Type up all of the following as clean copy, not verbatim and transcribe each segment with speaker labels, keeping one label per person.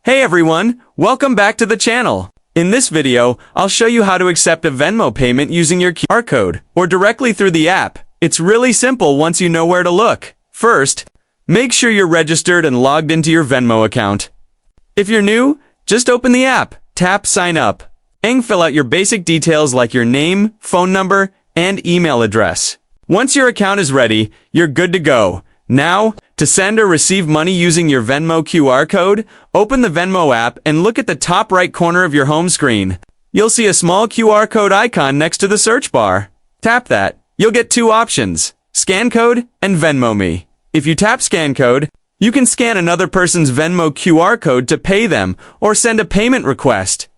Speaker 1: Hey everyone, welcome back to the channel. In this video, I'll show you how to accept a Venmo payment using your QR code or directly through the app. It's really simple once you know where to look. First, make sure you're registered and logged into your Venmo account. If you're new, just open the app, tap Sign Up, and fill out your basic details like your name, phone number, and email address. Once your account is ready, you're good to go. Now, to send or receive money using your Venmo QR code, open the Venmo app and look at the top right corner of your home screen. You'll see a small QR code icon next to the search bar. Tap that. You'll get two options, Scan Code and Venmo Me. If you tap Scan Code, you can scan another person's Venmo QR code to pay them or send a payment request.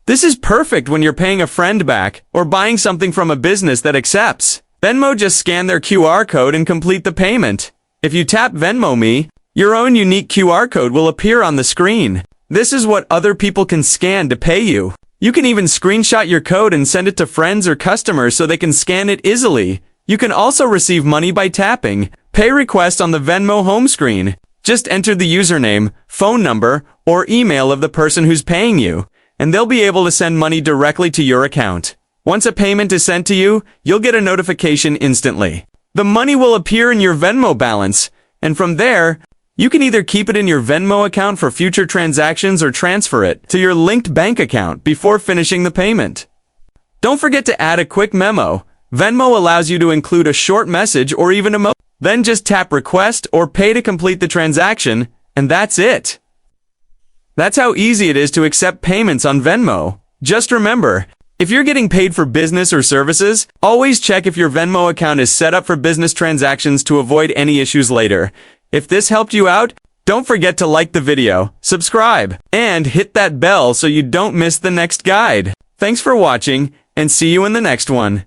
Speaker 1: This is perfect when you're paying a friend back or buying something from a business that accepts. Venmo just scan their QR code and complete the payment. If you tap Venmo Me, your own unique QR code will appear on the screen. This is what other people can scan to pay you. You can even screenshot your code and send it to friends or customers so they can scan it easily. You can also receive money by tapping Pay Request on the Venmo home screen. Just enter the username, phone number, or email of the person who's paying you, and they'll be able to send money directly to your account. Once a payment is sent to you, you'll get a notification instantly. The money will appear in your Venmo balance, and from there, you can either keep it in your Venmo account for future transactions or transfer it to your linked bank account before finishing the payment. Don't forget to add a quick memo. Venmo allows you to include a short message or even emoji. Then just tap Request or Pay to complete the transaction, and that's it. That's how easy it is to accept payments on Venmo. Just remember, if you're getting paid for business or services, always check if your Venmo account is set up for business transactions to avoid any issues later. If this helped you out, don't forget to like the video, subscribe, and hit that bell so you don't miss the next guide. Thanks for watching, and see you in the next one.